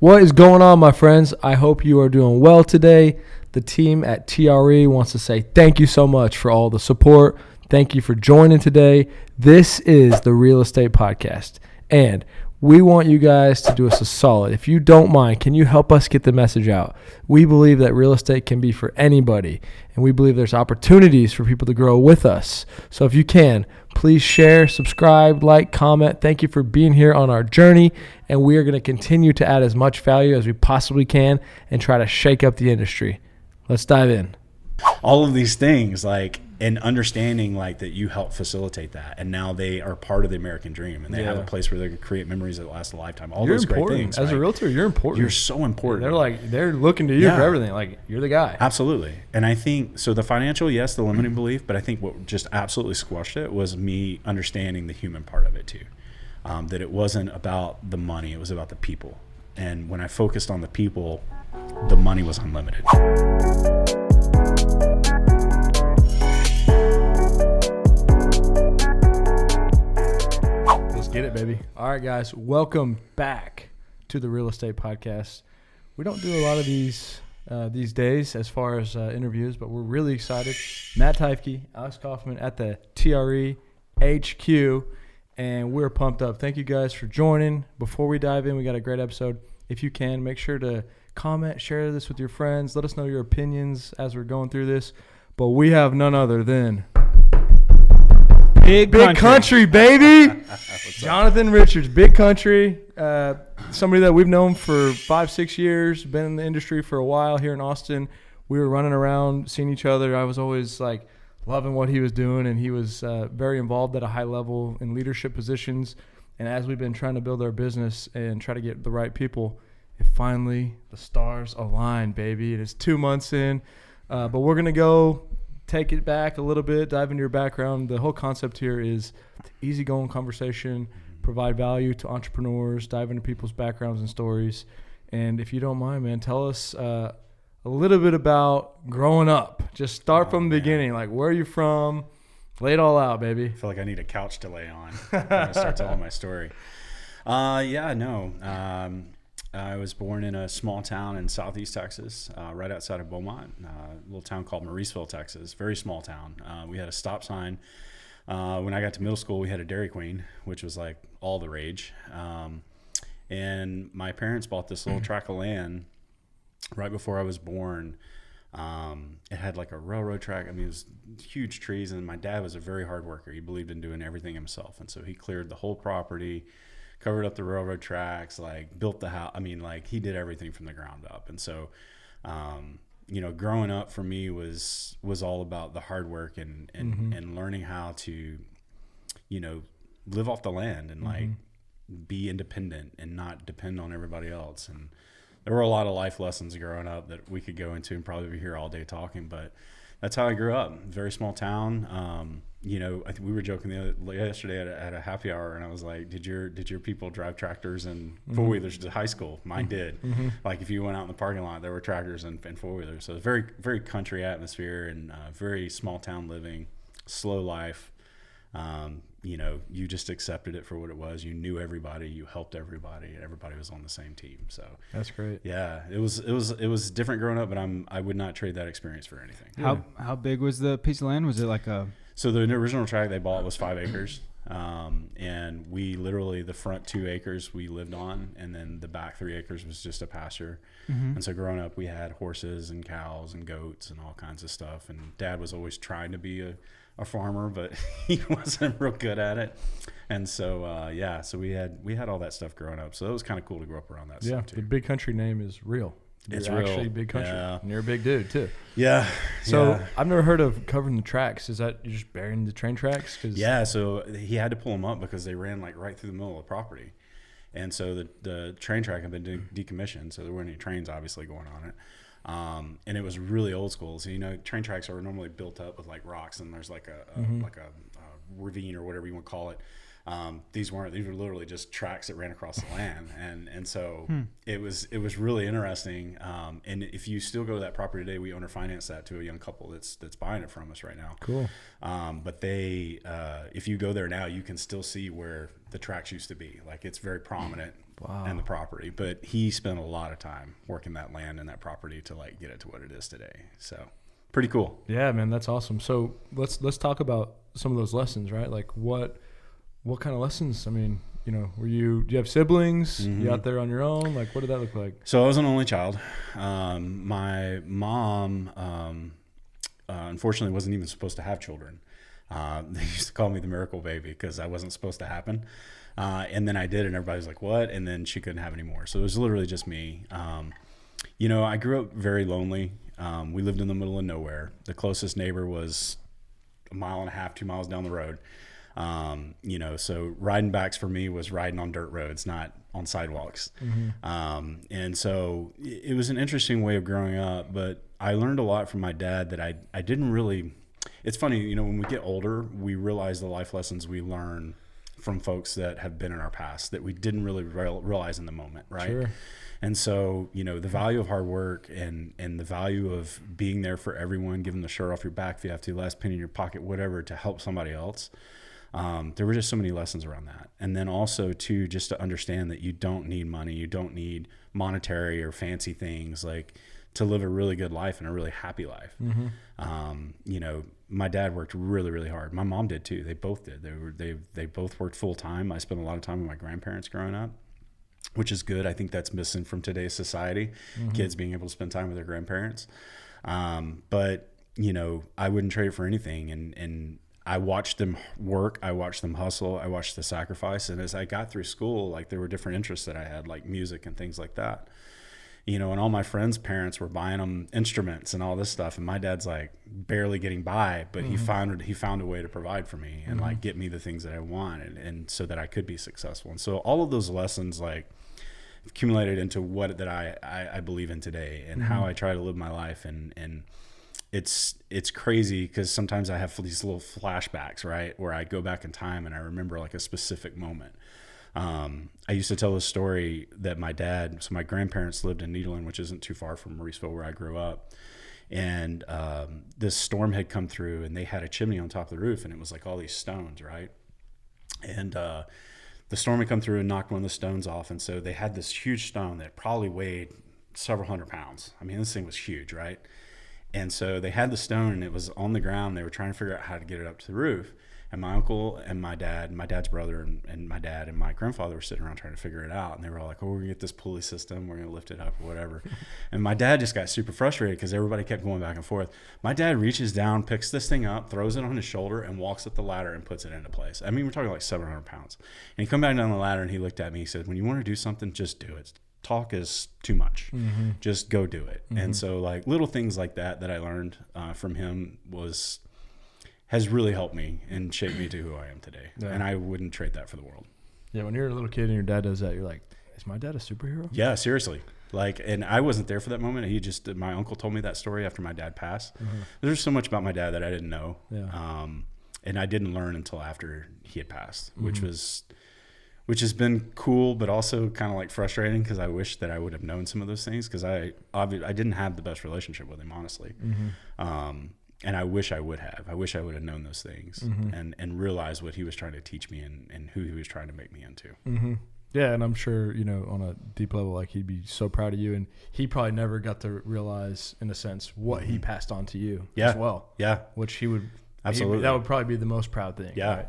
What is going on, my friends? I hope you are doing well today. The team at TRE wants to say thank you so much for all the support. Thank you for joining today. This is the Real Estate Podcast, and we want you guys to do us a solid. If you don't mind, can you help us get the message out? We believe that real estate can be for anybody, and we believe there's opportunities for people to grow with us. So if you can, please share, subscribe, like, comment. Thank you for being here on our journey, and we are going to continue to add as much value as we possibly can and try to shake up the industry. Let's dive in. All of these things, and understanding that you help facilitate that, and now they are part of the American dream, and they have a place where they can create memories that last a lifetime. All those great things. As a realtor, you're important. You're so important. They're looking to you for everything. You're the guy. Absolutely. And I think so. The financial, yes, the limiting belief, but I think what just absolutely squashed it was me understanding the human part of it too. That it wasn't about the money; it was about the people. And when I focused on the people, the money was unlimited. Get it, baby. All right, guys. Welcome back to the Real Estate Podcast. We don't do a lot of these days as far as interviews, but we're really excited. Matt Teifke, Alex Kaufman at the TRE HQ, and we're pumped up. Thank you guys for joining. Before we dive in, we got a great episode. If you can, make sure to comment, share this with your friends. Let us know your opinions as we're going through this. But we have none other than Big country, baby. Jonathan Richards, Big Country. Somebody that we've known for 5-6 years, been in the industry for a while here in Austin. We were running around, seeing each other. I was always loving what he was doing, and he was very involved at a high level in leadership positions. And as we've been trying to build our business and try to get the right people, finally the stars aligned, baby. It is 2 months in, but we're going to go take it back a little bit, dive into your background. The whole concept here is easygoing conversation, provide value to entrepreneurs, dive into people's backgrounds and stories. And if you don't mind, man, tell us a little bit about growing up. Just start from the beginning. Where are you from? Lay it all out, baby. I feel like I need a couch to lay on when I start telling my story. I was born in a small town in southeast Texas, right outside of Beaumont, a little town called Mauriceville, Texas. Very small town. We had a stop sign. When I got to middle school, we had a Dairy Queen, which was all the rage. And my parents bought this little tract of land right before I was born. It had a railroad track. It was huge trees. And my dad was a very hard worker. He believed in doing everything himself. And so he cleared the whole property, covered up the railroad tracks, built the house. He did everything from the ground up. And so, growing up for me was all about the hard work and learning how to, live off the land and be independent and not depend on everybody else. And there were a lot of life lessons growing up that we could go into and probably be here all day talking, but that's how I grew up. Very small town. I think we were joking yesterday at a happy hour, and I was like, "Did your people drive tractors and four wheelers to high school?" Mine did. If you went out in the parking lot, there were tractors and four wheelers. So it's very, very country atmosphere and very small town living, slow life. You just accepted it for what it was. You knew everybody, you helped everybody, and everybody was on the same team. So that's great. Yeah, it was different growing up, but I would not trade that experience for anything. How big was the piece of land? Was it So the original tract they bought was 5 acres, and we literally the front 2 acres we lived on, and then the back 3 acres was just a pasture. And so growing up, we had horses and cows and goats and all kinds of stuff. And Dad was always trying to be a farmer, but he wasn't real good at it. And so so we had all that stuff growing up. So it was kind of cool to grow up around that stuff too. The Big Country name is real. It's real. Actually Big Country. Yeah. And you're a big dude too. Yeah. So I've never heard of covering the tracks. Is that you're just burying the train tracks? So he had to pull them up because they ran right through the middle of the property. And so the train track had been decommissioned, so there weren't any trains obviously going on it. And it was really old school. So, train tracks are normally built up with rocks, and there's a ravine or whatever you want to call it. These weren't. These were literally just tracks that ran across the land, and so it was really interesting. And if you still go to that property today, we owner finance that to a young couple that's buying it from us right now. Cool. But they, if you go there now, you can still see where the tracks used to be. Like it's very prominent Wow. in the property, but he spent a lot of time working that land and that property to like get it to what it is today. So pretty cool. Yeah, man, that's awesome. So let's talk about some of those lessons, right? Like what kind of lessons? I mean, you know, do you have siblings? Mm-hmm. You out there on your own? Like, what did that look like? So I was an only child. My mom, unfortunately wasn't even supposed to have children. They used to call me the miracle baby because I wasn't supposed to happen. And then I did, and everybody's like, what? And then she couldn't have any more. So it was literally just me. You know, I grew up very lonely. We lived in the middle of nowhere. The closest neighbor was 1.5 miles, 2 miles down the road. You know, so riding backs for me was riding on dirt roads, not on sidewalks. Mm-hmm. And so it was an interesting way of growing up, but I learned a lot from my dad that I didn't really, it's funny, you know, when we get older, we realize the life lessons we learn from folks that have been in our past that we didn't really realize in the moment. Right. Sure. And so, you know, the value of hard work and the value of being there for everyone, giving the shirt off your back if you have to, last penny in your pocket, whatever, to help somebody else. There were just so many lessons around that. And then also too, just to understand that you don't need money, you don't need monetary or fancy things like to live a really good life and a really happy life. Mm-hmm. You know, my dad worked really, really hard. My mom did too. They both did. They both worked full time. I spent a lot of time with my grandparents growing up, which is good. I think that's missing from today's society, kids being able to spend time with their grandparents. But you know, I wouldn't trade it for anything. And I watched them work. I watched them hustle. I watched the sacrifice. And as I got through school, like there were different interests that I had, like music and things like that. You know, and all my friends' parents were buying them instruments and all this stuff. And my dad's like barely getting by, but he found a way to provide for me and like get me the things that I wanted and so that I could be successful. And so all of those lessons like accumulated into what that I believe in today and how I try to live my life. And it's crazy because sometimes I have these little flashbacks, right, where I go back in time and I remember like a specific moment. I used to tell a story that my grandparents lived in Nederland, which isn't too far from Mauriceville where I grew up. And this storm had come through and they had a chimney on top of the roof and it was like all these stones, right? And the storm had come through and knocked one of the stones off. And so they had this huge stone that probably weighed several hundred pounds. I mean, this thing was huge, right? And so they had the stone and it was on the ground. They were trying to figure out how to get it up to the roof. And my uncle and my dad's brother and my dad and my grandfather were sitting around trying to figure it out. And they were all like, oh, we're going to get this pulley system. We're going to lift it up or whatever. And my dad just got super frustrated because everybody kept going back and forth. My dad reaches down, picks this thing up, throws it on his shoulder and walks up the ladder and puts it into place. I mean, we're talking like 700 pounds. And he come back down the ladder and he looked at me. He said, when you want to do something, just do it. Talk is too much. Just go do it. And so like little things like that I learned from him has really helped me and shaped me to who I am today. Yeah. And I wouldn't trade that for the world. Yeah, when you're a little kid and your dad does that, you're like, is my dad a superhero? Yeah, seriously. Like, and I wasn't there for that moment. My uncle told me that story after my dad passed. There's so much about my dad that I didn't know. Yeah. And I didn't learn until after he had passed, which has been cool, but also kind of like frustrating because I wish that I would have known some of those things because I didn't have the best relationship with him, honestly. And I wish I would have. I wish I would have known those things and realized what he was trying to teach me and who he was trying to make me into. Yeah, and I'm sure, you know, on a deep level, like he'd be so proud of you. And he probably never got to realize, in a sense, what he passed on to you as well. Yeah. Which he would. Absolutely. That would probably be the most proud thing. Yeah. Right?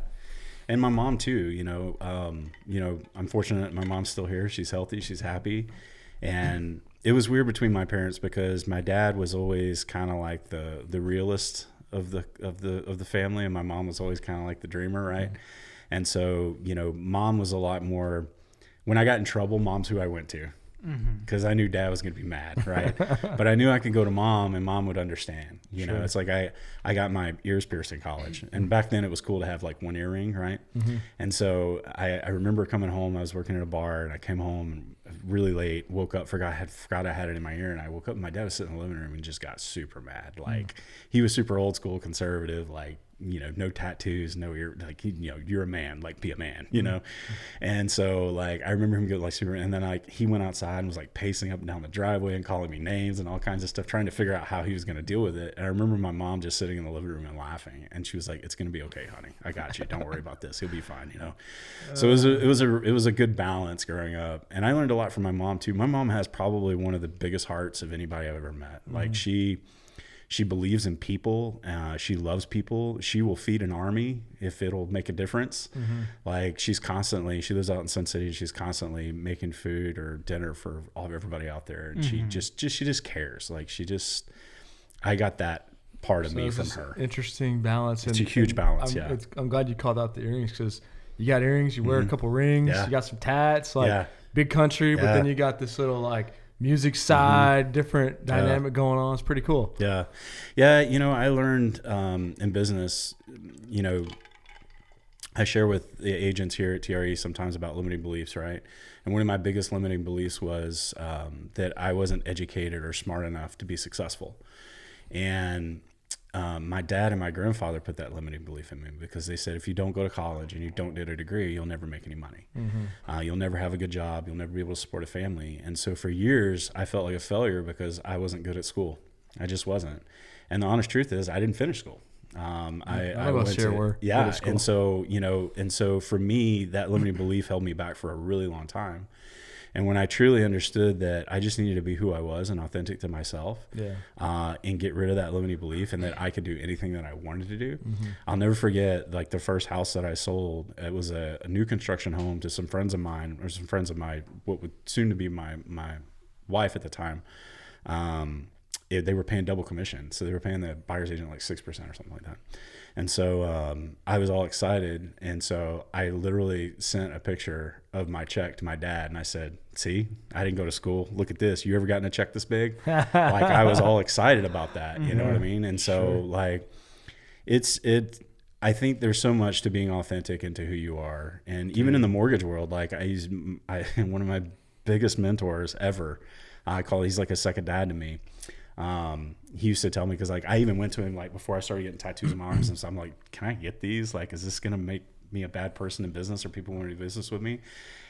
And my mom too, you know, I'm fortunate my mom's still here. She's healthy. She's happy. And it was weird between my parents because my dad was always kind of like the realist of the family. And my mom was always kind of like the dreamer. Right. And so, you know, mom was a lot more, when I got in trouble, mom's who I went to because I knew dad was going to be mad. Right. But I knew I could go to mom and mom would understand, you know, it's like I got my ears pierced in college and back then it was cool to have like one earring. Right. And so I remember coming home, I was working at a bar and I came home really late, woke up, forgot I had it in my ear, and I woke up and my dad was sitting in the living room and just got super mad. Like he was super old school conservative, like, you know, no tattoos, no ear, like, you know, you're a man, like be a man, you know? And so like, I remember him getting like super, and then like he went outside and was like pacing up and down the driveway and calling me names and all kinds of stuff, trying to figure out how he was going to deal with it. And I remember my mom just sitting in the living room and laughing, and she was like, "It's going to be okay, honey. I got you. Don't worry about this. He'll be fine." You know? So it was a good balance growing up. And I learned a lot from my mom too. My mom has probably one of the biggest hearts of anybody I've ever met. Like she believes in people. She loves people. She will feed an army if it'll make a difference. Like she lives out in Sun City. She's constantly making food or dinner for everybody out there. And she just cares. Like I got that part of me from her. Interesting balance. It's a huge balance. I'm glad you called out the earrings, because you got earrings, you wear a couple rings, you got some tats, like big country, but then you got this little like music side, different dynamic going on. It's pretty cool. Yeah. You know, I learned in business, you know, I share with the agents here at TRE sometimes about limiting beliefs, right? And one of my biggest limiting beliefs was that I wasn't educated or smart enough to be successful. And my dad and my grandfather put that limiting belief in me, because they said, if you don't go to college and you don't get a degree, you'll never make any money. You'll never have a good job. You'll never be able to support a family. And so for years, I felt like a failure because I wasn't good at school. I just wasn't. And the honest truth is, I didn't finish school. I went to, and so, you know, and so for me, that limiting belief held me back for a really long time. And when I truly understood that I just needed to be who I was and authentic to myself, and get rid of that limiting belief, and that I could do anything that I wanted to do. I'll never forget, like, the first house that I sold. It was a new construction home to some friends of mine, or some friends of my, what would soon to be my wife at the time. They were paying double commission. So they were paying the buyer's agent like 6% or something like that. And so I was all excited. And so I literally sent a picture of my check to my dad, and I said, "See, I didn't go to school. Look at this. You ever gotten a check this big?" Like, I was all excited about that. You know what I mean? And so like, I think there's so much to being authentic into who you are. And even in the mortgage world, like one of my biggest mentors ever, he's like a second dad to me. He used to tell me, because like I even went to him like before I started getting tattoos on my arms, and so I'm like, "Can I get these? Like, is this gonna make me a bad person in business, or people want to do business with me?"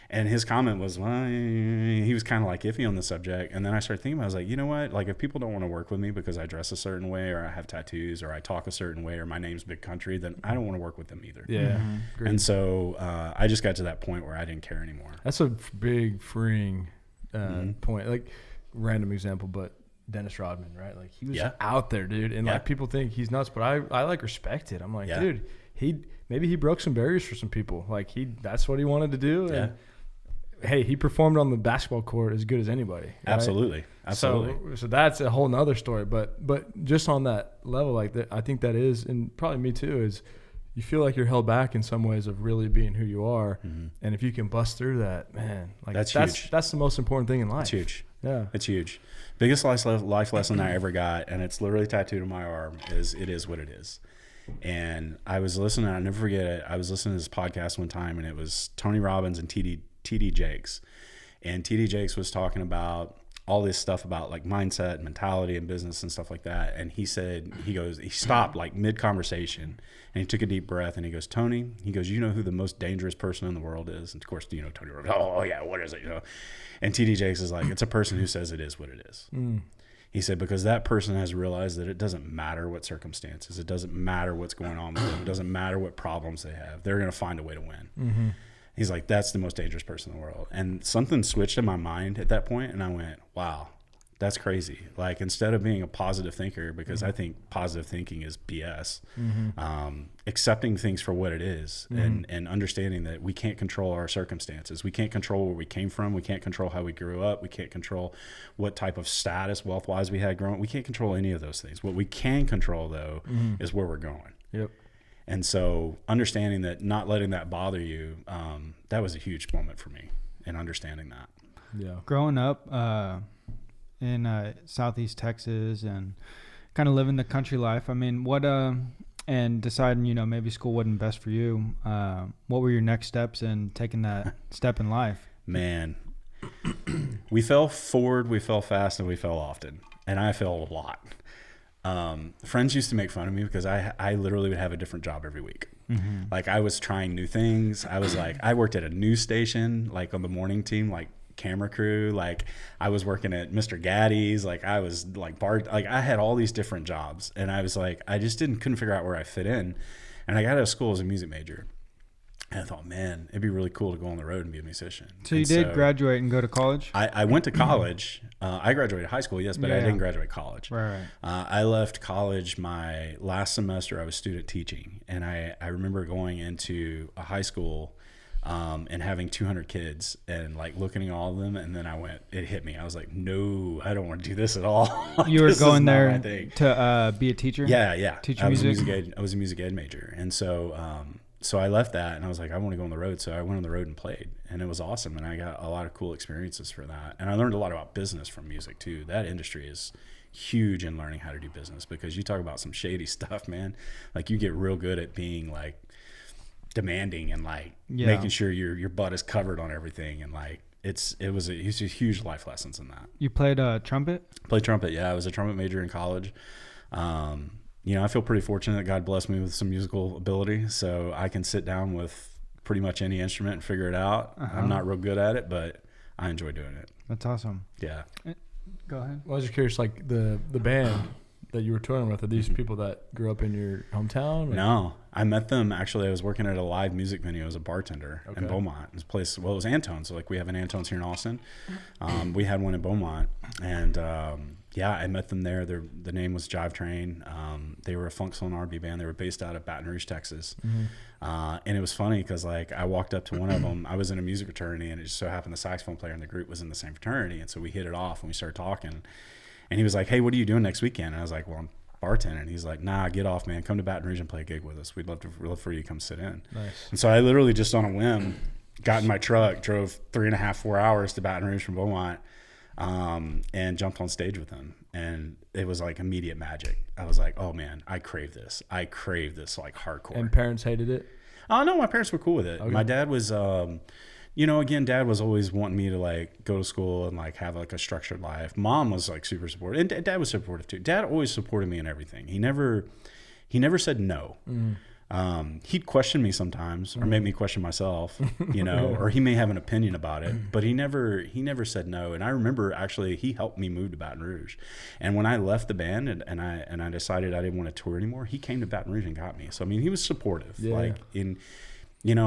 And his comment was, well, he was kind of like iffy on the subject. And then I started thinking about it. I was like, you know what? Like, if people don't want to work with me because I dress a certain way, or I have tattoos, or I talk a certain way, or my name's Big Country, then I don't want to work with them either. Yeah. And so I just got to that point where I didn't care anymore. That's a big freeing point. Like, random example, but Dennis Rodman, right? Like, he was out there, dude. And like, people think he's nuts, but I like respect it. I'm like, dude, maybe he broke some barriers for some people. Like, that's what he wanted to do. And hey, he performed on the basketball court as good as anybody. Right? Absolutely. So that's a whole nother story. But just on that level, like that, I think that is, and probably me too, is you feel like you're held back in some ways of really being who you are. And if you can bust through that, man, like that's huge. That's the most important thing in life. It's huge. Yeah. It's huge. Biggest life lesson I ever got, and it's literally tattooed on my arm, is it is what it is. And I was listening, I'll never forget it. I was listening to this podcast one time, and it was Tony Robbins and TD Jakes. And TD Jakes was talking about all this stuff about like mindset and mentality and business and stuff like that. And he stopped like mid conversation, and he took a deep breath, and he goes, "Tony," he goes, "you know who the most dangerous person in the world is?" And of course, you know, Tony Robbins, "Oh yeah, what is it?" You know, and TD Jakes is like, "It's a person who says it is what it is." He said, because that person has realized that it doesn't matter what circumstances, it doesn't matter what's going on with them, it doesn't matter what problems they have, they're going to find a way to win. He's like, that's the most dangerous person in the world. And something switched in my mind at that point, and I went, wow, that's crazy. Like, instead of being a positive thinker, because I think positive thinking is BS, accepting things for what it is, and understanding that we can't control our circumstances. We can't control where we came from. We can't control how we grew up. We can't control what type of status, wealth-wise, we had growing. We can't control any of those things. What we can control, though, is where we're going. Yep. And so understanding that, not letting that bother you, that was a huge moment for me in understanding that. Yeah. Growing up in Southeast Texas and kind of living the country life, I mean, and deciding, you know, maybe school wasn't best for you, what were your next steps in taking that step in life? Man, We fell forward, we fell fast, and we fell often. And I fell a lot. Friends used to make fun of me because I literally would have a different job every week. Mm-hmm. Like I was trying new things. I was like, I worked at a news station, like on the morning team, like camera crew. Like I was working at Mr. Gaddy's. Like I was like like I had all these different jobs, and I was like, I just couldn't figure out where I fit in. And I got out of school as a music major. And I thought, man, it'd be really cool to go on the road and be a musician. So you did graduate and go to college? I went to college. I graduated high school, yes, but I didn't graduate college. Right. I left college my last semester. I was student teaching. And I remember going into a high school and having 200 kids and like looking at all of them. And then it hit me. I was like, no, I don't want to do this at all. You were going there to be a teacher? Yeah. Teach I music? I was a music ed major. And so I left that and I was like, I want to go on the road. So I went on the road and played, and it was awesome. And I got a lot of cool experiences for that. And I learned a lot about business from music too. That industry is huge in learning how to do business, because you talk about some shady stuff, man. Like you get real good at being like demanding and like making sure your butt is covered on everything. And like, it was huge life lessons in that. You played trumpet? Played trumpet. Yeah. I was a trumpet major in college. I feel pretty fortunate that God blessed me with some musical ability, so I can sit down with pretty much any instrument and figure it out. I'm not real good at it, but I enjoy doing it. That's awesome. Yeah. Go ahead. Well, I was just curious, like the band that you were touring with, are these people that grew up in your hometown? No, I met them. Actually, I was working at a live music venue as a bartender in Beaumont. This place, well, it was Antone's. So like we have an Antone's here in Austin. We had one in Beaumont, and I met them there. The name was Jive Train. They were a funk soul and R&B band. They were based out of Baton Rouge, Texas. And it was funny because like I walked up to one of them. I was in a music fraternity, and it just so happened the saxophone player in the group was in the same fraternity, and so we hit it off and we started talking. And he was like, "Hey, what are you doing next weekend?" And I was like, "Well, I'm bartending." And he's like, "Nah, get off, man. Come to Baton Rouge and play a gig with us. We'd love for you to come sit in." Nice. And so I literally just on a whim got in my truck, drove 3.5-4 hours to Baton Rouge from Beaumont, and jumped on stage with him. And it was like immediate magic. I was like, "Oh man, I crave this. I crave this like hardcore." And parents hated it? Oh no, my parents were cool with it. Okay. My dad was, Dad was always wanting me to like go to school and like have like a structured life. Mom was like super supportive, and Dad was supportive too. Dad always supported me in everything. He never said no. He'd question me sometimes, or make me question myself, or he may have an opinion about it, but he never said no. And I remember actually he helped me move to Baton Rouge. And when I left the band and I decided I didn't want to tour anymore, he came to Baton Rouge and got me. So I mean, he was supportive. Yeah.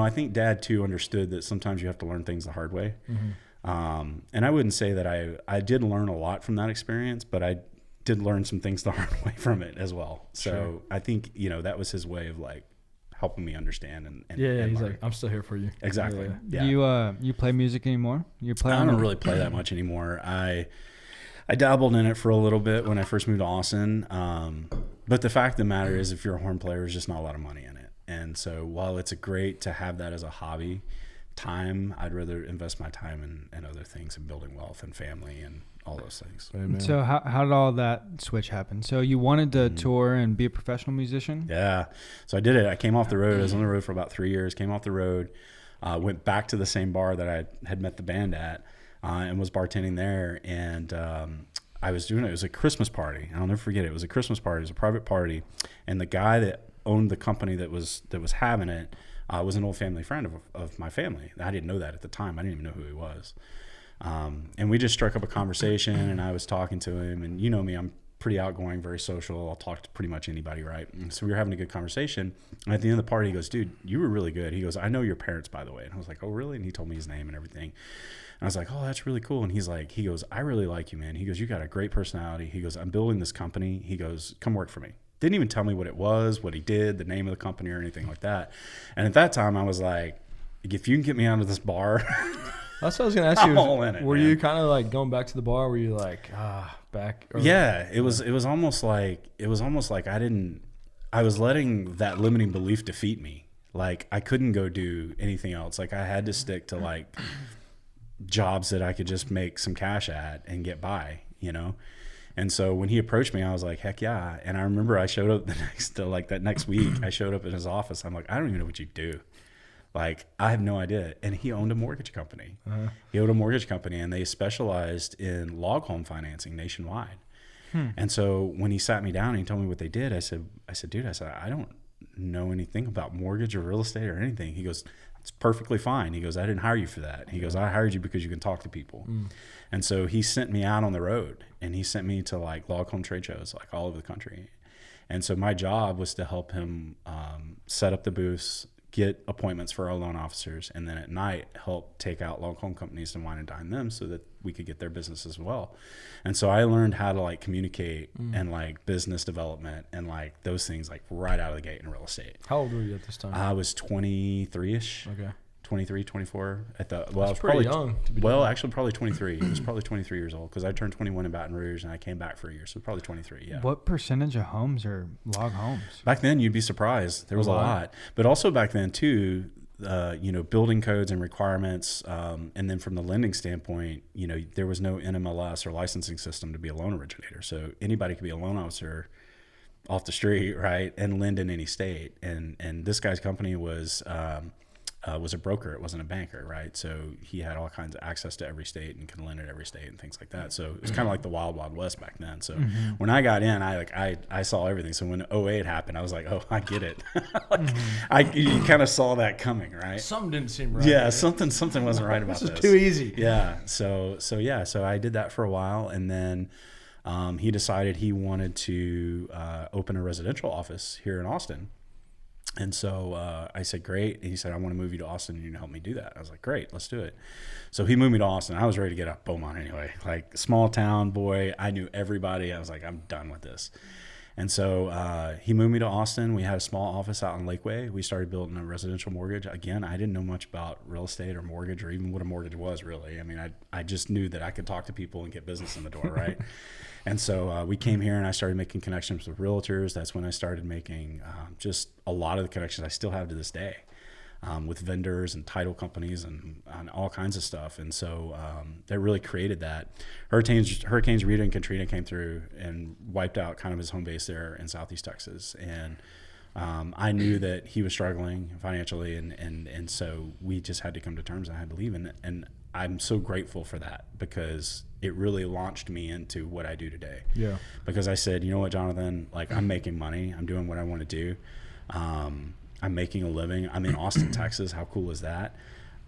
I think Dad too understood that sometimes you have to learn things the hard way. And I wouldn't say that I did learn a lot from that experience, but I did learn some things the hard way from it as well. So sure. I think, that was his way of like helping me understand and he's learn. like, I'm still here for you. Exactly. Yeah. You play music anymore? I don't really play that much anymore. I dabbled in it for a little bit when I first moved to Austin. But the fact of the matter is, if you're a horn player, there's just not a lot of money in it. And so while it's great to have that as a hobby, I'd rather invest my time in other things, and building wealth and family and all those things. Amen. So how did all that switch happen? So you wanted to tour and be a professional musician? Yeah. So I did it. I came off the road. I was on the road for about 3 years, came off the road, went back to the same bar that I had met the band at, and was bartending there. And I was doing it. It was a Christmas party. I'll never forget it. It was a Christmas party. It was a private party. And the guy that owned the company that was having it was an old family friend of my family. I didn't know that at the time. I didn't even know who he was. And we just struck up a conversation, and I was talking to him, and you know me, I'm pretty outgoing, very social. I'll talk to pretty much anybody, right? And so we were having a good conversation. And at the end of the party, he goes, "Dude, you were really good." He goes, "I know your parents, by the way." And I was like, "Oh, really?" And he told me his name and everything. And I was like, "Oh, that's really cool." And he goes, "I really like you, man." He goes, "You got a great personality." He goes, "I'm building this company." He goes, "Come work for me." Didn't even tell me what it was, what he did, the name of the company, or anything like that. And at that time, I was like, if you can get me out of this bar, that's what I was going to ask you. I'm all in it, were man. you kind of like going back to the bar? Were you like, back? Or yeah, it was almost like I was letting that limiting belief defeat me. Like I couldn't go do anything else. Like I had to stick to like jobs that I could just make some cash at and get by, And so when he approached me, I was like, heck yeah. And I remember I showed up that next week, I showed up in his office. I'm like, I don't even know what you do. Like, I have no idea. And he owned a mortgage company. He owned a mortgage company, and they specialized in log home financing nationwide. And so when he sat me down and he told me what they did, I said, dude, I don't know anything about mortgage or real estate or anything. He goes, it's perfectly fine. He goes, I didn't hire you for that. He goes, I hired you because you can talk to people. And so he sent me out on the road, and he sent me to like log home trade shows, like all over the country. And so my job was to help him set up the booths, get appointments for our loan officers, and then at night help take out log home companies and wine and dine them so that we could get their business as well. And so I learned how to like communicate and like business development and like those things like right out of the gate in real estate. How old were you at this time? I was 23-ish. Okay. 23, 24. At the well, That's I was pretty probably young to be well, doing. actually probably 23. It was probably 23 years old because I turned 21 in Baton Rouge and I came back for a year, so probably 23. Yeah. What percentage of homes are log homes? Back then, you'd be surprised. There was a lot. But also back then, too, building codes and requirements. And then from the lending standpoint, there was no NMLS or licensing system to be a loan originator. So anybody could be a loan officer off the street, right, and lend in any state. And this guy's company was a broker. It wasn't a banker, right? So he had all kinds of access to every state and could lend at every state and things like that. So it was kind of like the wild, wild west back then. So when I got in, I saw everything. So when 08 happened, I was like, oh, I get it. You kind of saw that coming, right? Something didn't seem right. Yeah, something wasn't right about this. This is too easy. Yeah. So I did that for a while, and then he decided he wanted to open a residential office here in Austin. And so I said, great. And he said, I want to move you to Austin and you can help me do that. I was like, great, let's do it. So he moved me to Austin. I was ready to get out of Beaumont anyway. Like, small town boy. I knew everybody. I was like, I'm done with this. And so he moved me to Austin. We had a small office out in Lakeway. We started building a residential mortgage. Again, I didn't know much about real estate or mortgage or even what a mortgage was, really. I mean, I just knew that I could talk to people and get business in the door, right? And so we came here and I started making connections with realtors. That's when I started making just a lot of the connections I still have to this day with vendors and title companies and all kinds of stuff. And so that really created that. Hurricanes Rita and Katrina came through and wiped out kind of his home base there in Southeast Texas. And I knew that he was struggling financially. And so we just had to come to terms. I had to leave. And I'm so grateful for that because it really launched me into what I do today. Yeah. Because I said, you know what, Jonathan, like, I'm making money. I'm doing what I want to do. I'm making a living. I'm in Austin, Texas. How cool is that?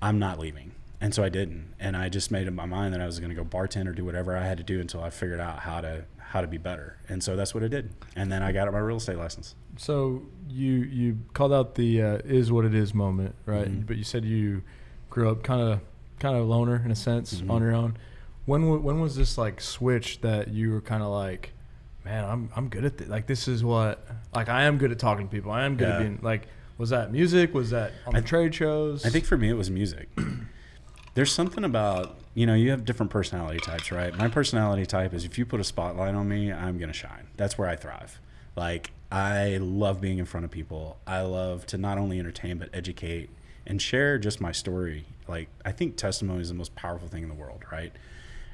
I'm not leaving. And so I didn't. And I just made up my mind that I was going to go bartend or do whatever I had to do until I figured out how to be better. And so that's what I did. And then I got my real estate license. So you called out the is what it is moment, right? Mm-hmm. But you said you grew up kind of a loner in a sense, on your own. When was this like switch that you were kind of like, man, I'm good at this. Like, this is what, like, I am good at talking to people. I am good at being like, was that music? Was that on the trade shows? I think for me it was music. There's something about, you have different personality types, right? My personality type is if you put a spotlight on me, I'm going to shine. That's where I thrive. Like, I love being in front of people. I love to not only entertain, but educate and share just my story. Like, I think testimony is the most powerful thing in the world, right?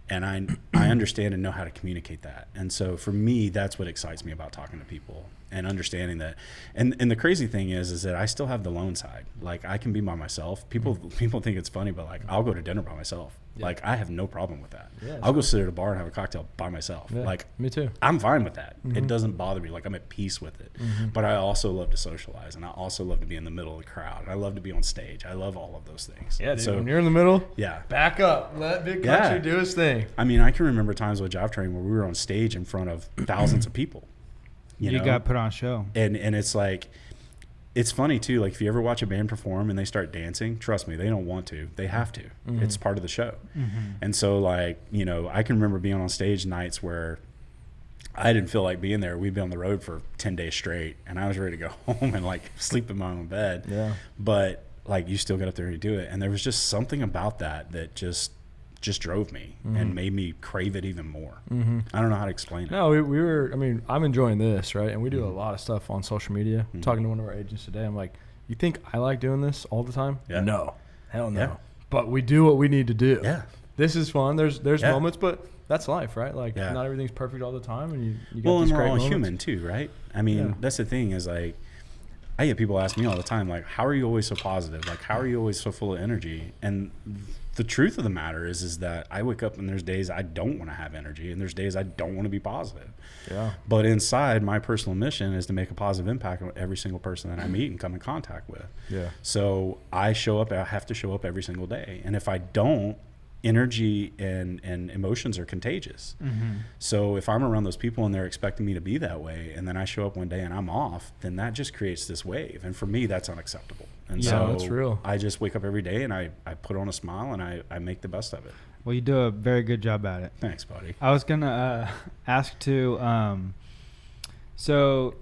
And I understand and know how to communicate that. And so for me, that's what excites me about talking to people and understanding that. And the crazy thing is that I still have the lone side. Like, I can be by myself. People think it's funny, but like, I'll go to dinner by myself. Yeah. Like, I have no problem with that. Yeah, I'll go sit at a bar and have a cocktail by myself. Yeah, like, me too. I'm fine with that. Mm-hmm. It doesn't bother me. Like, I'm at peace with it. Mm-hmm. But I also love to socialize, and I also love to be in the middle of the crowd. And I love to be on stage. I love all of those things. Yeah, dude, so when you're in the middle, back up. Let Big Country do his thing. I mean, I can remember times with Job Training where we were on stage in front of thousands of people. You got put on a show. And it's like, it's funny too. Like, if you ever watch a band perform and they start dancing, trust me, they don't want to. They have to. Mm-hmm. It's part of the show. Mm-hmm. And so, like, I can remember being on stage nights where I didn't feel like being there. We'd been on the road for 10 days straight, and I was ready to go home and like sleep in my own bed. Yeah. But like, you still got up there to do it, and there was just something about that just drove me and made me crave it even more. Mm-hmm. I don't know how to explain it. No, we were, I mean, I'm enjoying this, right? And we do a lot of stuff on social media. Mm-hmm. Talking to one of our agents today, I'm like, you think I like doing this all the time? Yeah. No. Hell no. Yeah. But we do what we need to do. Yeah. This is fun. There's moments, but that's life, right? Like, not everything's perfect all the time, and you got these great moments. Well, and we're all human too, right? I mean, that's the thing is, like, I get people ask me all the time, like, how are you always so positive? Like, how are you always so full of energy? And the truth of the matter is that I wake up and there's days I don't want to have energy, and there's days I don't want to be positive. Yeah. But inside, my personal mission is to make a positive impact on every single person that I meet and come in contact with. Yeah. So I have to show up every single day. And if I don't, energy and emotions are contagious. So if I'm around those people and they're expecting me to be that way, and then I show up one day and I'm off, then that just creates this wave. And for me, that's unacceptable. And so that's real. I just wake up every day and I put on a smile and I make the best of it. Well, you do a very good job at it. Thanks, buddy. I was going to ask too, so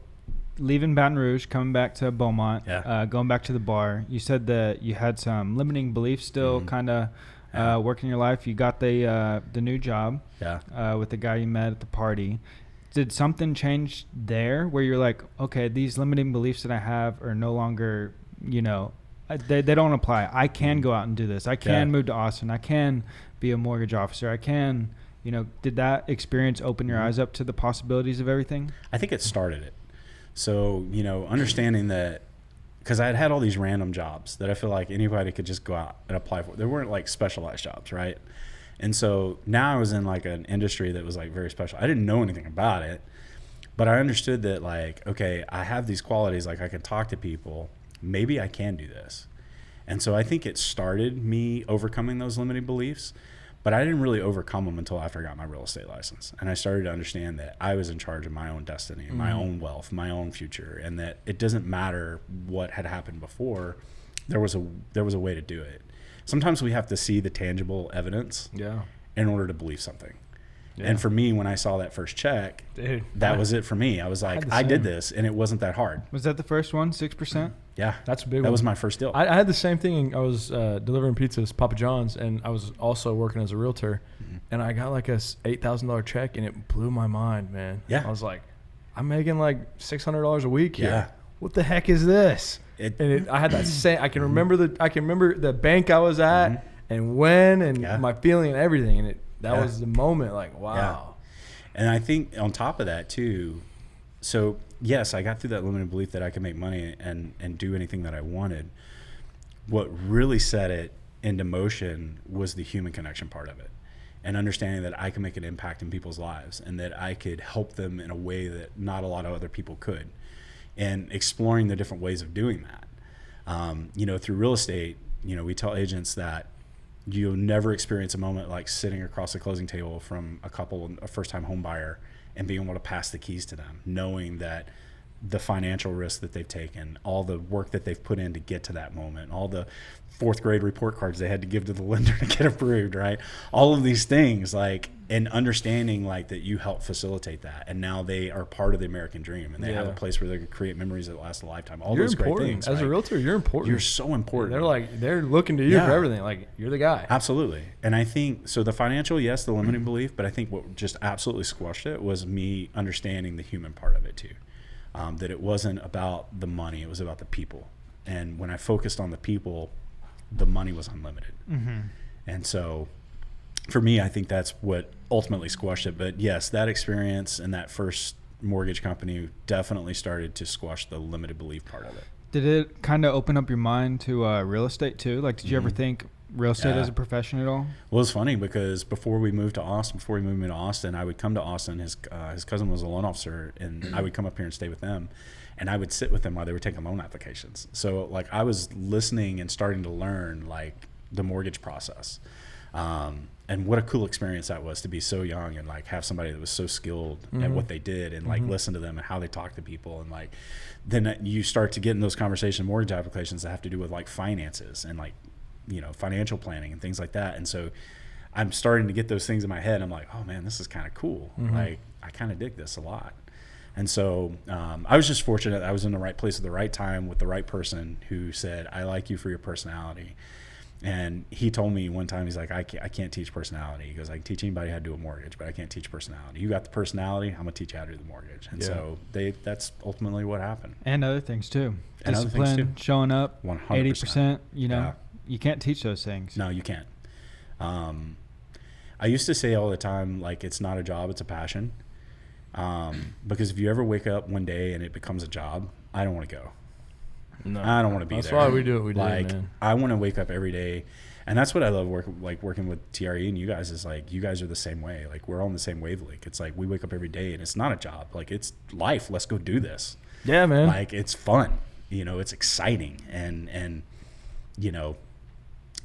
leaving Baton Rouge, coming back to Beaumont, going back to the bar, you said that you had some limiting beliefs still kind of working your life. You got the new job with the guy you met at the party. Did something change there where you're like, okay, these limiting beliefs that I have are no longer, they don't apply. I can go out and do this. I can move to Austin. I can be a mortgage officer. I can, did that experience open your eyes up to the possibilities of everything? I think it started it. So, understanding that, because I had all these random jobs that I feel like anybody could just go out and apply for. They weren't like specialized jobs, right? And so now I was in like an industry that was like very special. I didn't know anything about it, but I understood that like, okay, I have these qualities, like I can talk to people. Maybe I can do this. And so I think it started me overcoming those limiting beliefs, but I didn't really overcome them until after I got my real estate license. And I started to understand that I was in charge of my own destiny, my own wealth, my own future, and that it doesn't matter what had happened before. There was a way to do it. Sometimes we have to see the tangible evidence in order to believe something. Yeah. And for me, when I saw that first check, that was it for me. I was like, I did this, and it wasn't that hard. Was that the first one, 6%? Yeah. That's a big one. That was my first deal. I had the same thing. I was delivering pizzas, Papa John's, and I was also working as a realtor. And I got like a $8,000 check, and it blew my mind, man. Yeah. I was like, I'm making like $600 a week here. Yeah. What the heck is this? I had that same. I can remember the bank I was at and when and my feeling and everything, and that was the moment. Like, wow. Yeah. And I think on top of that too, so yes, I got through that limited belief that I could make money and do anything that I wanted. What really set it into motion was the human connection part of it, and understanding that I can make an impact in people's lives and that I could help them in a way that not a lot of other people could, and exploring the different ways of doing that. Through real estate, we tell agents that you'll never experience a moment like sitting across a closing table from a first-time home buyer and being able to pass the keys to them, knowing that the financial risk that they've taken, all the work that they've put in to get to that moment, all the fourth grade report cards they had to give to the lender to get approved, right? All of these things, like, and understanding like that you help facilitate that, and now they are part of the American dream, and they have a place where they can create memories that last a lifetime. All those great things. As a realtor, you're important. You're so important. They're looking to you for everything. Like, you're the guy. Absolutely. And I think so. The financial, yes, the limiting belief, but I think what just absolutely squashed it was me understanding the human part of it too. That it wasn't about the money; it was about the people. And when I focused on the people, the money was unlimited. And so for me, I think that's what ultimately squashed it. But yes, that experience and that first mortgage company definitely started to squash the limited belief part of it. Did it kind of open up your mind to real estate too? Like, did you ever think real estate as a profession at all? Well, it's funny because before we moved me to Austin, I would come to Austin. His cousin was a loan officer, and I would come up here and stay with them. And I would sit with them while they were taking loan applications. So like I was listening and starting to learn like the mortgage process. And what a cool experience that was to be so young and like have somebody that was so skilled at what they did and like listen to them and how they talk to people. And like, then you start to get in those conversations, mortgage applications that have to do with like finances and like, financial planning and things like that. And so I'm starting to get those things in my head. I'm like, oh man, this is kind of cool. Like I kind of dig this a lot. And so I was just fortunate that I was in the right place at the right time with the right person who said, I like you for your personality. And he told me one time, he's like, I can't teach personality. He goes, I can teach anybody how to do a mortgage, but I can't teach personality. You got the personality, I'm going to teach you how to do the mortgage. And so that's ultimately what happened. And other things too. Discipline, showing up, 100%. 80%, you can't teach those things. No, you can't. I used to say all the time, like, it's not a job, it's a passion. Because if you ever wake up one day and it becomes a job, I don't want to go. No, I don't want to be that's there. That's why we do what we do, like, man. I want to wake up every day. And that's what I love working with TRE and you guys is like, you guys are the same way. Like, we're on the same wavelength. It's like, we wake up every day and it's not a job. Like, it's life. Let's go do this. Yeah, man. Like, it's fun, it's exciting. And,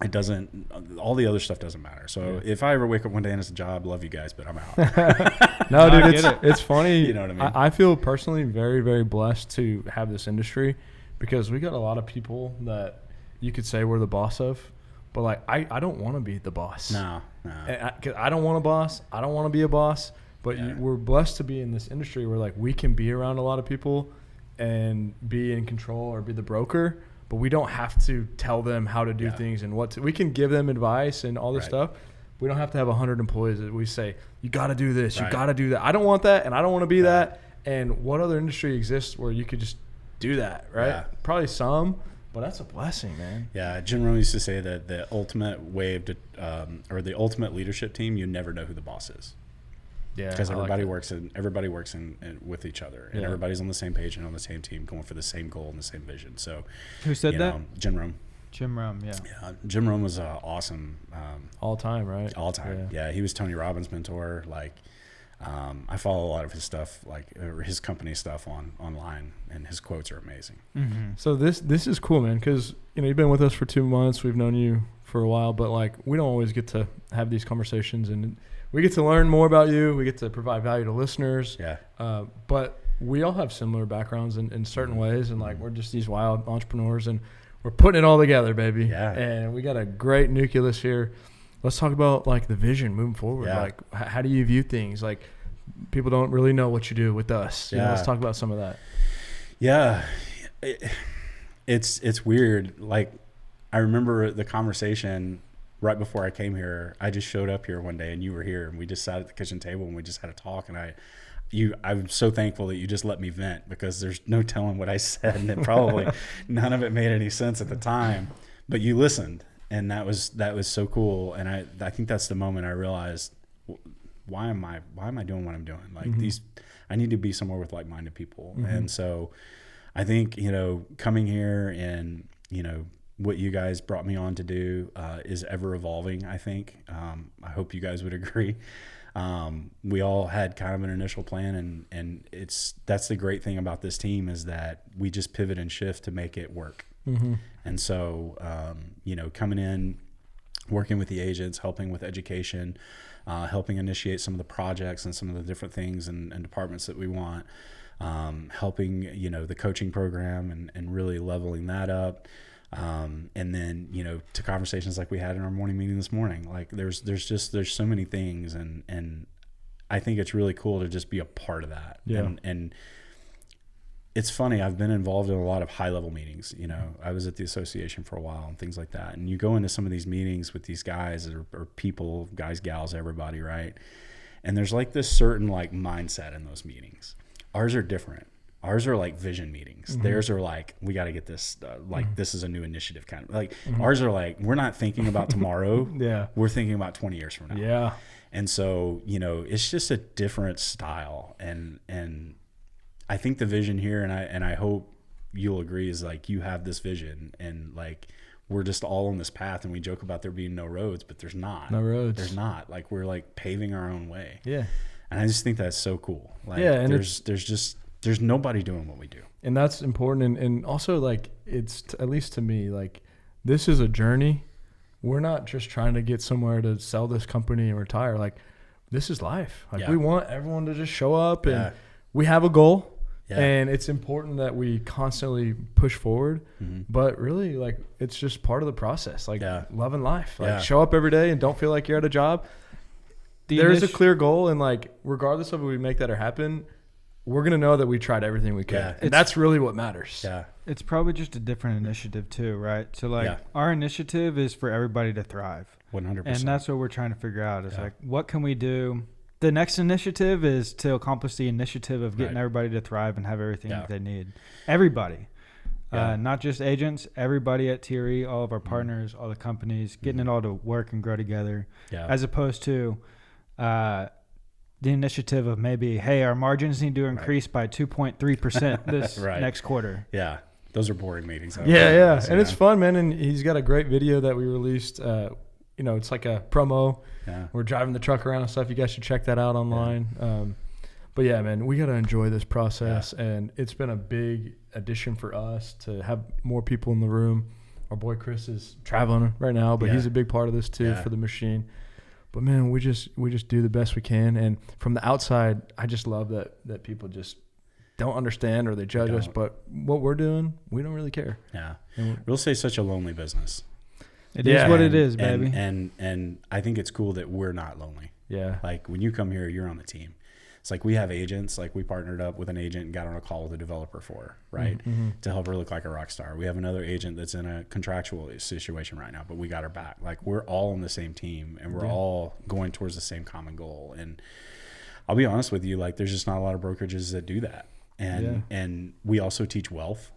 it doesn't, all the other stuff doesn't matter. So if I ever wake up one day and it's a job, love you guys, but I'm out. No, dude, it's funny. You know what I mean? I feel personally very, very blessed to have this industry because we got a lot of people that you could say we're the boss of. But, like, I don't want to be the boss. No. Cause I don't want a boss. I don't want to be a boss. But we're blessed to be in this industry where, like, we can be around a lot of people and be in control or be the broker. But we don't have to tell them how to do things and what to. We can give them advice and all this stuff. We don't have to have 100 employees that we say, you got to do this. You got to do that. I don't want that, and I don't want to be that. And what other industry exists where you could just do that, right? Yeah. Probably some. But that's a blessing, man. Yeah, Jim Rohn used to say that the ultimate way or the ultimate leadership team, you never know who the boss is. Yeah, because everybody works in with each other, and everybody's on the same page and on the same team, going for the same goal and the same vision. So, who said that? Jim Rohn. Jim Rohn, yeah. Jim Rohn was awesome. All time, right? All time. Yeah, he was Tony Robbins' mentor. Like, I follow a lot of his stuff, or his company stuff online, and his quotes are amazing. Mm-hmm. So this is cool, man, because you've been with us for 2 months. We've known you for a while, but like we don't always get to have these conversations, and we get to learn more about you. We get to provide value to listeners. Yeah. But we all have similar backgrounds in certain ways, and like we're just these wild entrepreneurs, and we're putting it all together, baby. Yeah. And we got a great nucleus here. Let's talk about like the vision moving forward. Yeah. Like how do you view things? Like people don't really know what you do with us. Let's talk about some of that. Yeah. It's weird. Like I remember the conversation right before I came here. I just showed up here one day and you were here and we just sat at the kitchen table and we just had a talk, and I'm so thankful that you just let me vent, because there's no telling what I said, and it probably none of it made any sense at the time, but you listened. And that was so cool. And I think that's the moment I realized, why am I doing what I'm doing? Like I need to be somewhere with like-minded people. Mm-hmm. And so I think, coming here and, what you guys brought me on to do is ever evolving, I think. I hope you guys would agree. We all had kind of an initial plan, and that's the great thing about this team, is that we just pivot and shift to make it work. Mm-hmm. And so, coming in, working with the agents, helping with education, helping initiate some of the projects and some of the different things and departments that we want, helping, the coaching program and really leveling that up. And then, to conversations like we had in our morning meeting this morning, like there's so many things. And I think it's really cool to just be a part of that. Yeah. And it's funny, I've been involved in a lot of high-level meetings. I was at the association for a while and things like that. And you go into some of these meetings with these guys or people, guys, gals, everybody, right? And there's like this certain like mindset in those meetings. Ours are different. Ours are like vision meetings. Mm-hmm. Theirs are like, we got to get this, this is a new initiative kind of. Like ours are like, we're not thinking about tomorrow. Yeah. We're thinking about 20 years from now. Yeah. And so, it's just a different style. And I think the vision here, and I hope you'll agree, is like you have this vision, and like we're just all on this path, and we joke about there being no roads, but there's not. No roads. There's not. Like we're like paving our own way. Yeah. And I just think that's so cool. Like and there's nobody doing what we do. And that's important. And also like it's at least to me, like this is a journey. We're not just trying to get somewhere to sell this company and retire. Like this is life. Like we want everyone to just show up, and we have a goal. Yeah. And it's important that we constantly push forward, but really like it's just part of the process, like loving life, like show up every day and don't feel like you're at a job. There's a clear goal, and like regardless of if we make that or happen, we're going to know that we tried everything we could. Yeah. And that's really what matters. Yeah. It's probably just a different initiative too, right? So like our initiative is for everybody to thrive. 100%. And that's what we're trying to figure out is like, what can we do? The next initiative is to accomplish the initiative of getting everybody to thrive and have everything that they need. Everybody, not just agents, everybody at TRE, all of our partners, all the companies, getting it all to work and grow together, as opposed to the initiative of maybe, hey, our margins need to increase by 2.3% this next quarter. Yeah. Those are boring meetings. Yeah. And it's fun, man. And he's got a great video that we released. It's like a promo. Yeah. We're driving the truck around and stuff. You guys should check that out online. Yeah. But yeah, man, we got to enjoy this process. Yeah. And it's been a big addition for us to have more people in the room. Our boy Chris is traveling right now, but he's a big part of this too for the machine. But man, we just do the best we can. And from the outside, I just love that people just don't understand or they judge us. But what we're doing, we don't really care. Yeah. Real estate's such a lonely business. It is what it is, baby. And I think it's cool that we're not lonely. Yeah. Like when you come here, you're on the team. It's like we have agents. Like we partnered up with an agent and got on a call with a developer for her, right? To help her look like a rock star. We have another agent that's in a contractual situation right now, but we got her back. Like we're all on the same team and we're all going towards the same common goal. And I'll be honest with you, like there's just not a lot of brokerages that do that. And we also teach wealth.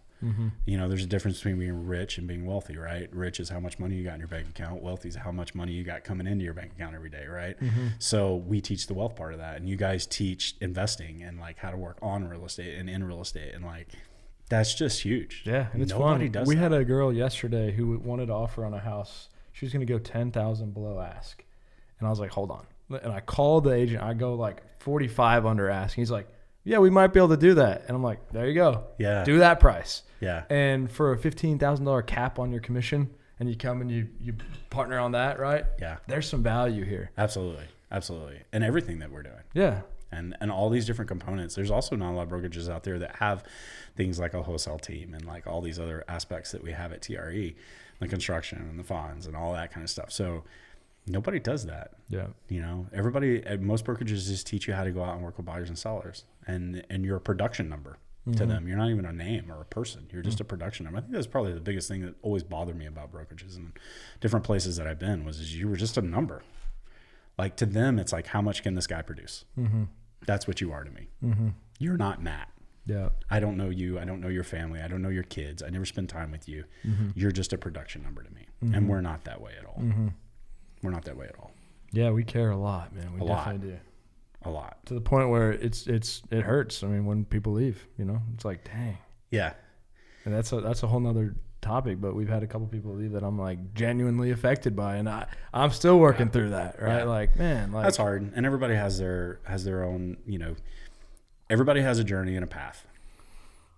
There's a difference between being rich and being wealthy, right? Rich is how much money you got in your bank account. Wealthy is how much money you got coming into your bank account every day, right? So we teach the wealth part of that, and you guys teach investing and like how to work on real estate and in real estate, and like that's just huge. Yeah, and it's fun. We had a girl yesterday who wanted to offer on a house. She was going to go 10,000 below ask, and I was like, hold on. And I called the agent. I go like 45 under ask. He's like, yeah, we might be able to do that. And I'm like, there you go. Yeah. Do that price. Yeah. And for a $15,000 cap on your commission and you come and you partner on that, right? Yeah. There's some value here. Absolutely. And everything that we're doing. Yeah. And all these different components. There's also not a lot of brokerages out there that have things like a wholesale team and like all these other aspects that we have at TRE, the construction and the funds and all that kind of stuff. So nobody does that. Yeah. Most brokerages just teach you how to go out and work with buyers and sellers, and you're a production number to them. You're not even a name or a person. You're just a production number. I think that's probably the biggest thing that always bothered me about brokerages and different places that I've been is you were just a number. Like to them, it's like, how much can this guy produce? That's what you are to me. You're not Matt. Yeah. I don't know you. I don't know your family. I don't know your kids. I never spend time with you. You're just a production number to me. And we're not that way at all. We're not that way at all. Yeah, we care a lot, man. We definitely do. A lot. To the point where it hurts. I mean, when people leave, it's like, dang. Yeah. And that's a whole nother topic, but we've had a couple people leave that I'm like genuinely affected by, and I'm still working through that, right? Yeah. Like, man, like that's hard. And everybody has their own, everybody has a journey and a path.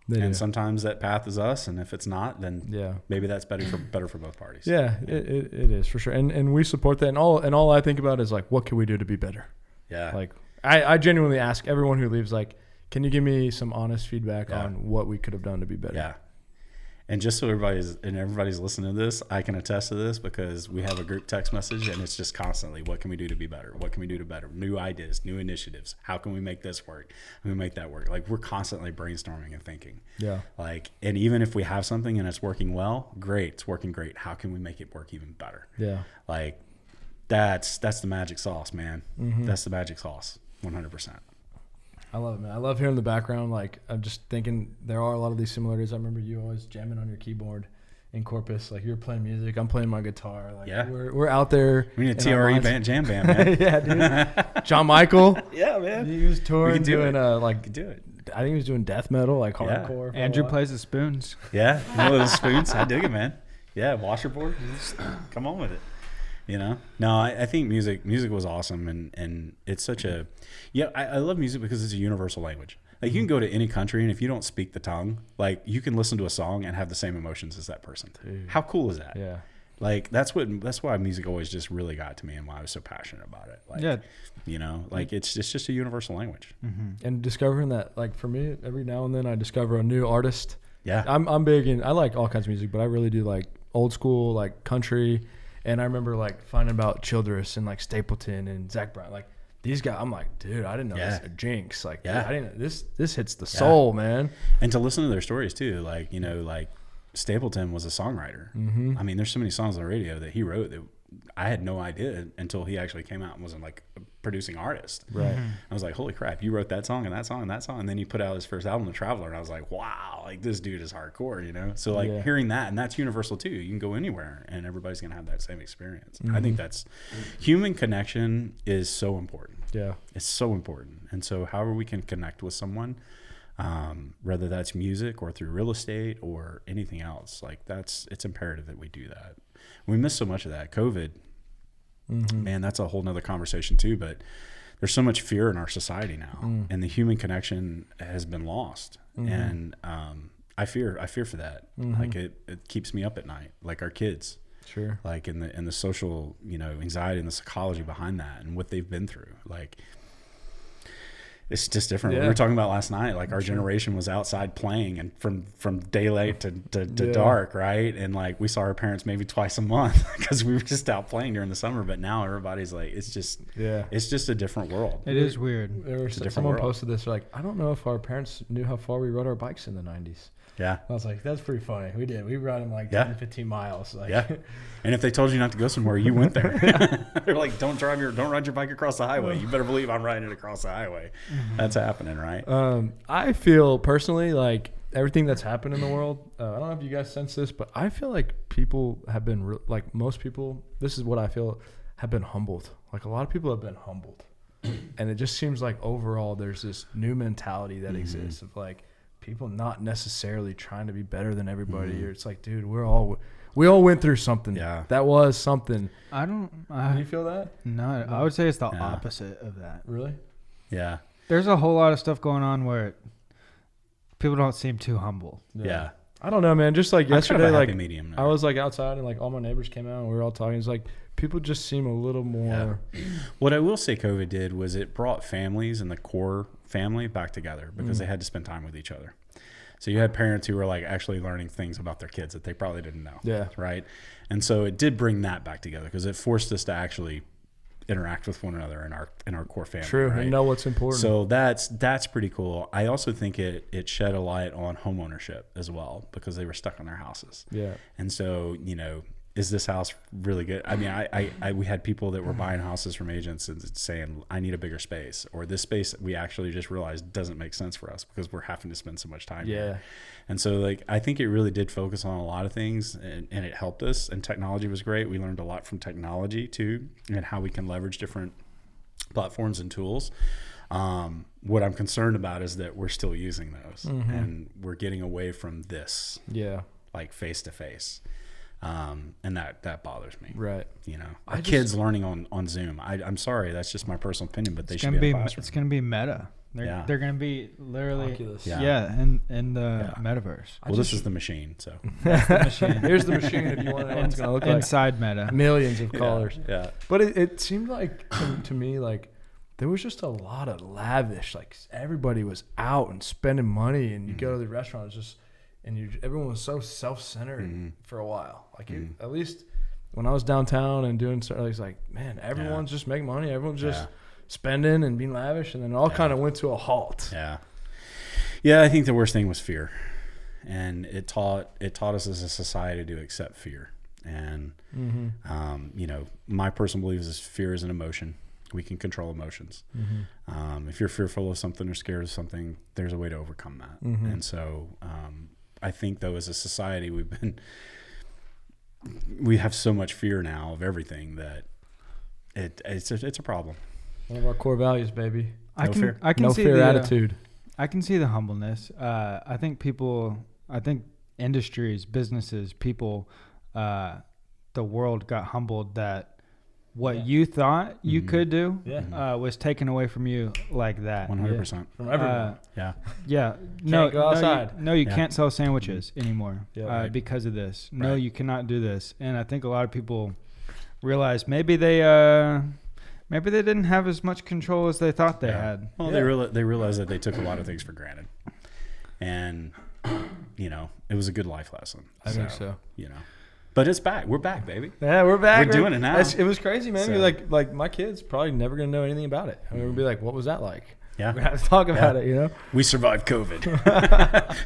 And sometimes that path is us, and if it's not, then maybe that's better for both parties. Yeah, it is for sure. And we support that. And all I think about is like, what can we do to be better? Yeah. Like I genuinely ask everyone who leaves, like, can you give me some honest feedback on what we could have done to be better? Yeah. And just so everybody's listening to this, I can attest to this because we have a group text message and it's just constantly, what can we do to be better? What can we do to better? New ideas, new initiatives. How can we make this work? How can we make that work? Like we're constantly brainstorming and thinking. Yeah. Like, and even if we have something and it's working well, great, it's working great. How can we make it work even better? Yeah. Like that's the magic sauce, man. That's the magic sauce, 100%. I love it, man. I love hearing the background. Like, I'm just thinking there are a lot of these similarities. I remember you always jamming on your keyboard in Corpus. Like, you're playing music. I'm playing my guitar. Like, we're out there. We need a TRE jam band, man. Yeah, dude. John Michael. Yeah, man. He was touring doing, do it. I think he was doing death metal, like hardcore. Andrew plays the spoons. Yeah, those spoons. I dig it, man. Yeah, washerboard. Come on with it. No, I think music was awesome, and it's such a I love music because it's a universal language. Like you can go to any country, and if you don't speak the tongue, like you can listen to a song and have the same emotions as that person. Dude. How cool is that? Yeah. Like that's why music always just really got to me and why I was so passionate about it. Like, like it's just a universal language. And discovering that, like for me, every now and then I discover a new artist. Yeah. I'm big in, I like all kinds of music, but I really do like old school, like country. And I remember like finding about Childress and like Stapleton and Zach Bryan, like these guys. I'm like, dude, I didn't know this. Jinx, like, dude, I didn't know this hits the soul, man. And to listen to their stories too, like like Stapleton was a songwriter. I mean, there's so many songs on the radio that he wrote that I had no idea until he actually came out and was like a producing artist. Right. I was like, holy crap, you wrote that song and that song and that song. And then he put out his first album, The Traveler. And I was like, wow, like this dude is hardcore, So like hearing that, and that's universal too. You can go anywhere and everybody's going to have that same experience. I think that's human connection is so important. Yeah. It's so important. And so however we can connect with someone, whether that's music or through real estate or anything else. Like it's imperative that we do that. We miss so much of that. COVID, man, that's a whole nother conversation too, but there's so much fear in our society now, and the human connection has been lost. And I fear for that. Like it keeps me up at night, like our kids. Sure. Like in the social, anxiety and the psychology behind that and what they've been through. Like it's just different. We were talking about last night, like our generation was outside playing and from daylight to dark, right? And like we saw our parents maybe twice a month because we were just out playing during the summer. But now everybody's like, it's just a different world. It is weird. Someone posted this, like, I don't know if our parents knew how far we rode our bikes in the 90s. Yeah. I was like, that's pretty funny. We did. We rode them like 10 to 15 miles. Like. Yeah. And if they told you not to go somewhere, you went there. They're like, don't ride your bike across the highway. You better believe I'm riding it across the highway. That's happening, right? I feel personally like everything that's happened in the world, I don't know if you guys sense this, but I feel like people have been, like most people, this is what I feel, have been humbled. Like a lot of people have been humbled. And it just seems like overall there's this new mentality that exists of like, people not necessarily trying to be better than everybody. Or it's like, dude, we all went through something. Yeah. That was something. Do you feel that? No, I would say it's the opposite of that. Really? Yeah. There's a whole lot of stuff going on where people don't seem too humble. Yeah. I don't know, man. Just like yesterday, kind of a like happy medium I was like outside and like all my neighbors came out and we were all talking. It's like people just seem a little more. Yeah. What I will say COVID did was it brought families and the core family back together because they had to spend time with each other. So you had parents who were like actually learning things about their kids that they probably didn't know. Yeah. Right. And so it did bring that back together because it forced us to actually interact with one another in our core family. True. Right? And know what's important. So that's pretty cool. I also think it shed a light on home ownership as well because they were stuck in their houses. Yeah. And so, is this house really good? I mean, we had people that were buying houses from agents and saying, I need a bigger space, or this space we actually just realized doesn't make sense for us because we're having to spend so much time here. And so like, I think it really did focus on a lot of things and it helped us, and technology was great. We learned a lot from technology too, and how we can leverage different platforms and tools. What I'm concerned about is that we're still using those and we're getting away from this, like face to face. And that bothers me. Right. Our kids learning on Zoom. I'm sorry, that's just my personal opinion, but they should be in a classroom. It's going to be meta. They're going to be literally Oculus. in the metaverse. Well, this is the machine, so. That's the machine. Here's the machine if you want to know what it's going to look like. Inside meta. Millions of colors. Yeah. But it seemed like, to me, like, there was just a lot of lavish, like, everybody was out and spending money, and you go to the restaurant, it's just, and everyone was so self-centered for a while. Like, at least when I was downtown and doing stuff, I was like, man, everyone's just making money. Everyone's just spending and being lavish, and then it all kind of went to a halt. Yeah, I think the worst thing was fear, and it taught us as a society to accept fear. And my personal belief is fear is an emotion. We can control emotions. If you're fearful of something or scared of something, there's a way to overcome that. And so I think though, as a society, we have so much fear now of everything that it's a problem. One of our core values, baby. I can no see fear the attitude. I can see the humbleness. I think industries, businesses, people, the world got humbled that what you thought you could do was taken away from you like that. 100%. From everyone. No, go outside. You can't sell sandwiches anymore because of this. Right. No, you cannot do this. And I think a lot of people realize maybe they didn't have as much control as they thought they had. Well, they realized that they took a lot of things for granted, and it was a good life lesson. I think so. But it's back. We're back, baby. Yeah, we're back. We're doing it now. It was crazy, man. So. You're like my kids probably never gonna know anything about it. I mean, we'll be like, what was that like? Yeah, we have to talk about it. We survived COVID.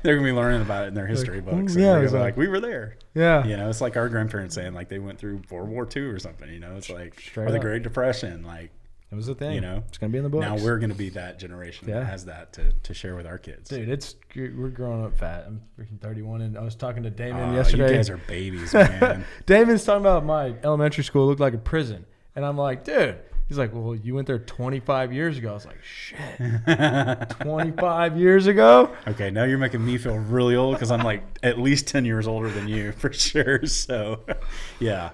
They're gonna be learning about it in their history books. And they're like, we were there. Yeah, it's like our grandparents saying like they went through World War II or something. It's like or the Great Depression. Like it was a thing. It's gonna be in the books. Now we're gonna be that generation that has that to share with our kids. Dude, we're growing up fat. I'm freaking 31, and I was talking to Damon yesterday. You guys are babies, man. Damon's talking about my elementary school looked like a prison, and I'm like, dude, He's like, well, you went there 25 years ago. I was like, shit, 25 years ago? Okay, now you're making me feel really old because I'm like at least 10 years older than you for sure. So, yeah.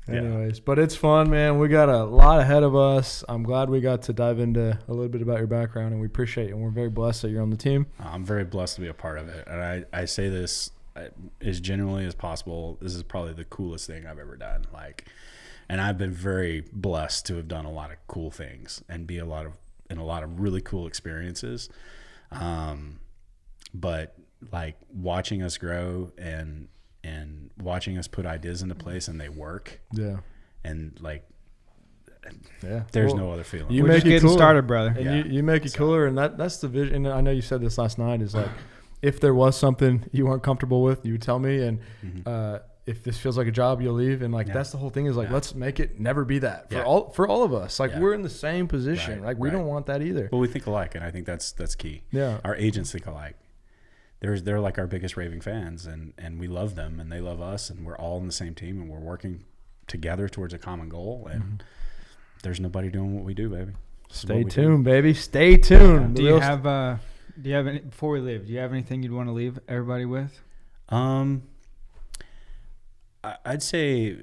Anyways, but it's fun, man. We got a lot ahead of us. I'm glad we got to dive into a little bit about your background, and we appreciate it. And we're very blessed that you're on the team. I'm very blessed to be a part of it. And I say this as genuinely as possible. This is probably the coolest thing I've ever done. And I've been very blessed to have done a lot of cool things and be in a lot of really cool experiences. But like watching us grow and watching us put ideas into place and they work. Yeah. And yeah, there's no other feeling. You make it getting started, brother. And you make it cooler. And that's the vision. And I know you said this last night is like, if there was something you weren't comfortable with, you would tell me. And, if this feels like a job, you'll leave. And that's the whole thing is like, let's make it never be that for all of us. Like we're in the same position. Like we don't want that either. Well, we think alike. And I think that's key. Yeah. Our agents think alike. They're like our biggest raving fans and we love them and they love us and we're all in the same team and we're working together towards a common goal. And there's nobody doing what we do, baby. Stay tuned, baby. Stay tuned. Do you have any, before we leave, do you have anything you'd want to leave everybody with? I'd say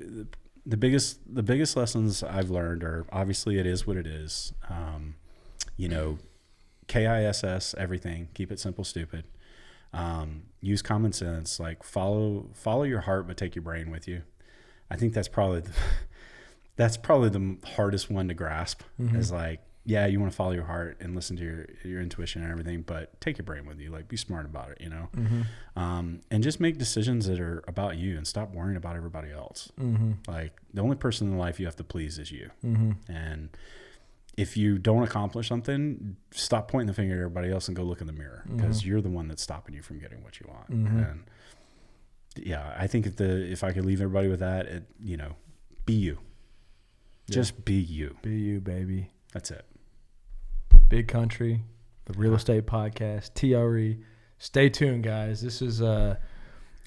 the biggest lessons I've learned are obviously it is what it is. KISS, everything. Keep it simple, stupid. Use common sense. Like follow your heart, but take your brain with you. I think that's probably the hardest one to grasp. Is like, yeah, you want to follow your heart and listen to your intuition and everything, but take your brain with you. Like, be smart about it, and just make decisions that are about you and stop worrying about everybody else. Like, the only person in life you have to please is you. And if you don't accomplish something, stop pointing the finger at everybody else and go look in the mirror because you're the one that's stopping you from getting what you want. And yeah, I think if I could leave everybody with that, be you. Just be you. Be you, baby. That's it. Big Country, the Real Estate Podcast, TRE. Stay tuned, guys. This is a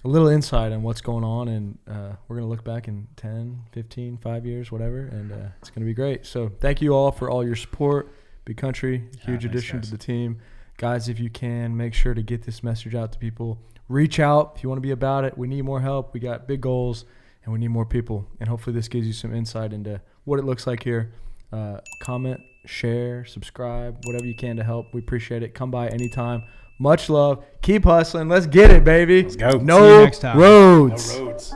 little insight on what's going on, and we're going to look back in 10, 15, 5 years, whatever, and it's going to be great. So thank you all for all your support. Big Country, huge addition to the team. Guys, if you can, make sure to get this message out to people. Reach out if you want to be about it. We need more help. We got big goals, and we need more people. And hopefully this gives you some insight into what it looks like here. Comment, share, subscribe, whatever you can to help. We appreciate it. Come by anytime. Much love. Keep hustling. Let's get it, baby. Let's go. No See you next time. roads. No roads.